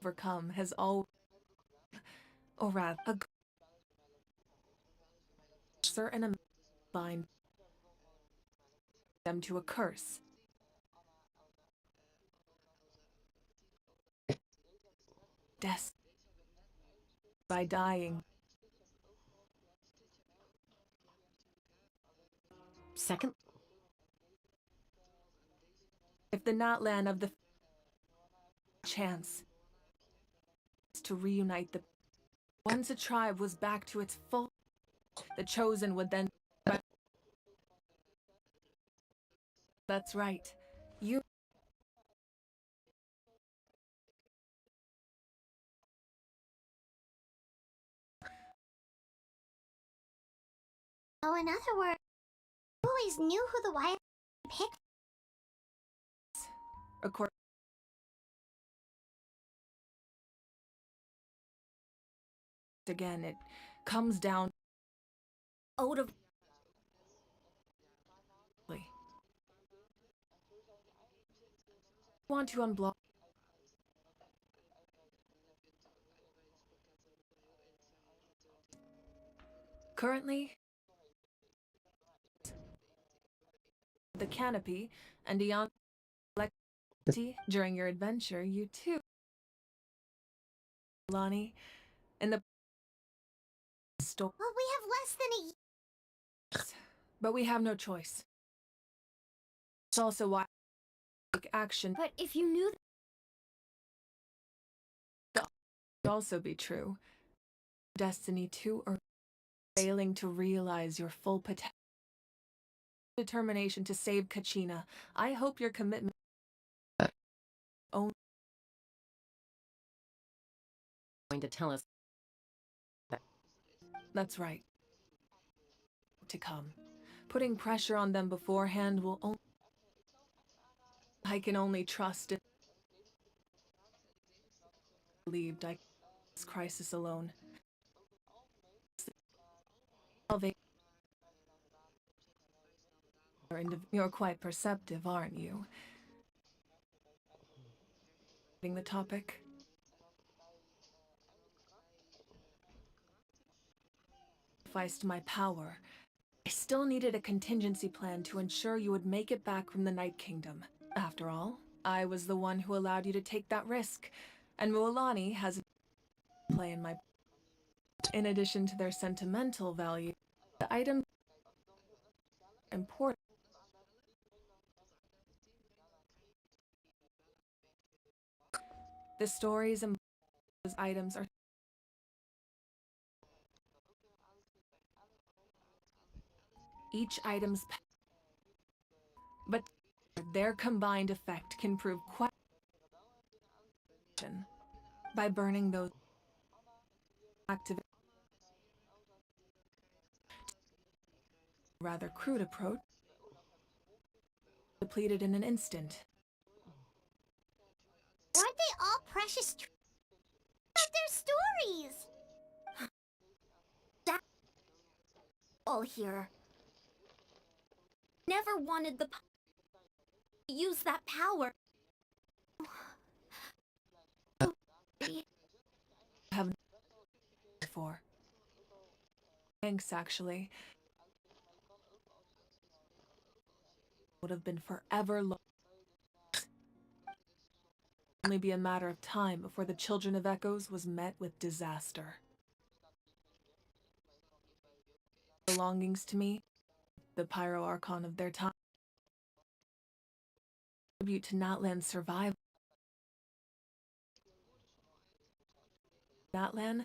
Overcome has always, or rather, a certain amount bind them to a curse. Death by dying. Second, If the Natlan of the chance to reunite the once a tribe was back to its full, the chosen would then. That's right. You. Oh, in other words, you always knew who the Wyatt picked. According again, it comes down out of want to unblock currently the canopy and beyond electricity during your adventure you too Lonnie in the store Well, we have less than a year. but we have no choice. It's also why I take action But if you knew would also be true. Destiny too or failing to realize your full potential. Determination to save Kachina. I hope your commitment only going to tell us. that's right. To come. Putting pressure on them beforehand will only I can only trust it. Believed I this crisis alone. You're quite perceptive, aren't you? The topic. Sacrificed my power. I still needed a contingency plan to ensure you would make it back from the Night Kingdom. After all, I was the one who allowed you to take that risk, and Mualani has a play in my. In addition to their sentimental value, the items are important. The stories and those items are each item's but their combined effect can prove quite by burning those active rather crude approach depleted in an instant. Aren't they all precious about their stories? that all here never wanted the use that power. Have before. Thanks, actually. Would have been forever lost. Only be a matter of time before the Children of Echoes was met with disaster. Belongings to me, the Pyro Archon of their time, tribute to Natlan's survival. Natlan,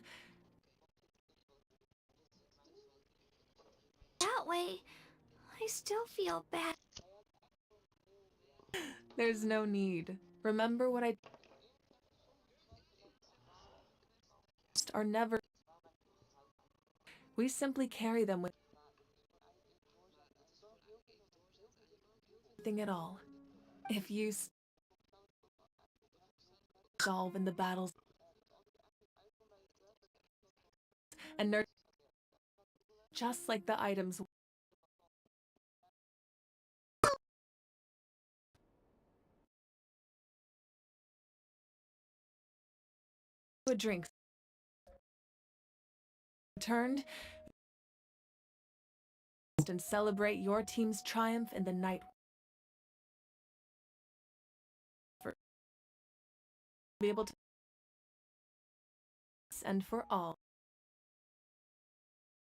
That way, I still feel bad. there's no need. Remember what I are never. We simply carry them with nothing at all. If you solve in the battles and nurture just like the items a drink turned and celebrate your team's triumph in the night. For be able to and for all.